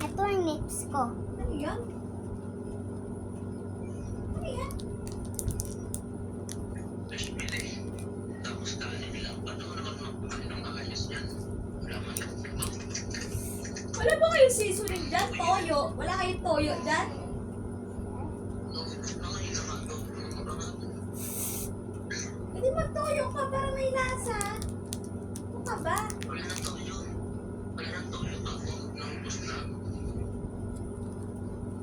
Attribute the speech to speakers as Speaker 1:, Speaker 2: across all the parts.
Speaker 1: Ito ang lips ko.
Speaker 2: Ano yan? Ano yan?
Speaker 3: Tapos kanin lang. Paano naman magpakain ng maayos yan? Wala man lang.
Speaker 2: Wala ba kayong seasoning dyan? Toyo? Wala kayong toyo dyan? Hindi magtoyo ka para may lasa. Ano ka ba?
Speaker 3: Wala nang toyo. Wala nang toyo. Ako, naubos na.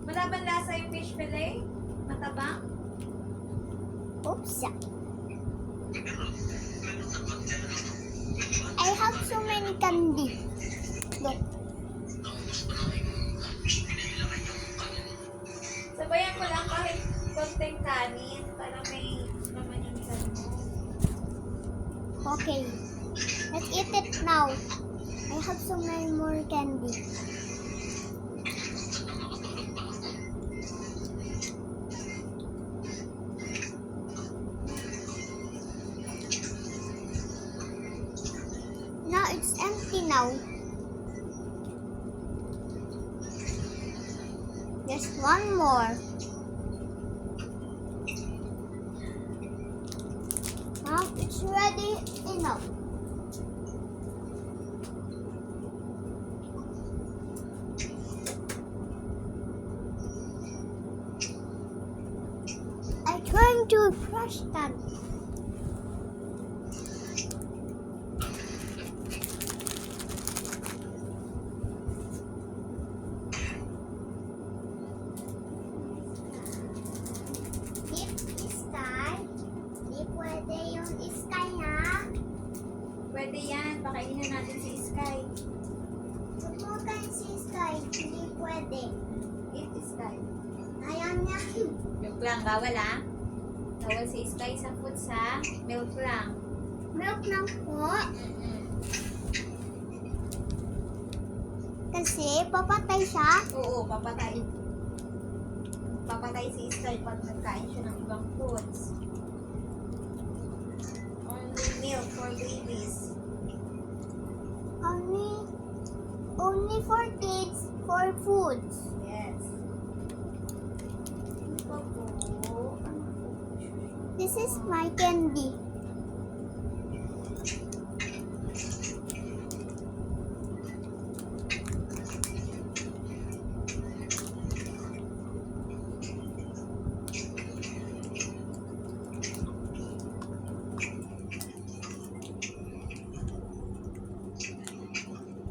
Speaker 2: Wala bang lasa yung fish fillet? Matabang?
Speaker 1: Oops.
Speaker 3: Pero, meron na pagkano.
Speaker 1: I have so many candy. Look.
Speaker 3: Naubos pa na yung pinailangan yung kanin.
Speaker 2: Sabayan ko lang kahit konting kanin para may naman yung isa mo.
Speaker 1: Okay. Let's eat it now. I have so many more candy.
Speaker 3: At nakakatulog pa ako.
Speaker 1: Now it's empty now. There's one more. Now it's ready enough. I'm trying to brush that. Dip sky. Di pwede yung sky ha.
Speaker 2: Pwede yan. Pakainin natin si Sky.
Speaker 1: Huwag mo kayo si sky. Hindi pwede.
Speaker 2: Eat Sky.
Speaker 1: Ayaw niya.
Speaker 2: Milk lang. Bawal ah. Bawal si Sky sa food sa milk lang.
Speaker 1: Milk lang po. Kasi papatay siya.
Speaker 2: Oo, papatay. Papatay si Sky pag nagkain siya ng ibang foods. Only milk for babies.
Speaker 1: Only for kids, for foods.
Speaker 2: Yes. Ano pa po? Ano po?
Speaker 1: This is my candy.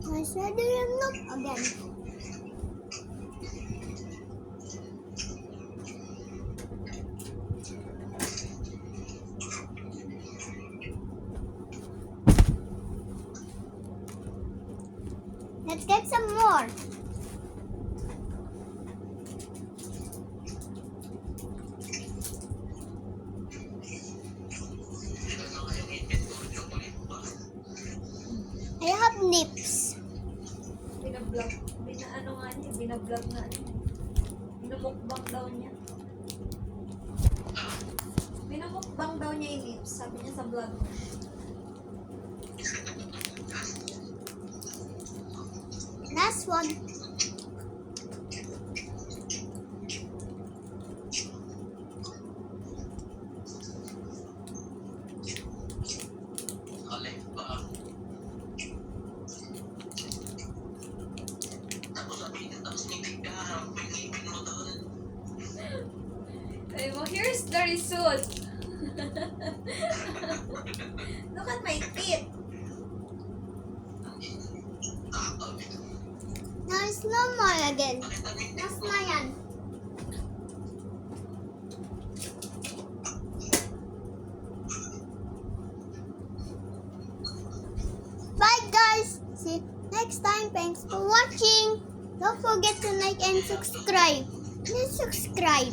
Speaker 1: I said look again. Let's get some more. I have nips.
Speaker 2: Binablog. Ano nga niya? Binablog na ano. Binamukbang daw niya. Binamukbang daw niya yung lips. Sabi niya sa vlog.
Speaker 1: Last one.
Speaker 3: Alay pa. Tapos sabihin, tapos nitig ka. Pag-ibig mo doon.
Speaker 2: Sabi mo, here's the result. Look at my teeth.
Speaker 1: Now it's no more again. Last na yan. Bye guys. See you next time. Thanks for watching. Don't forget to like and subscribe. Please subscribe.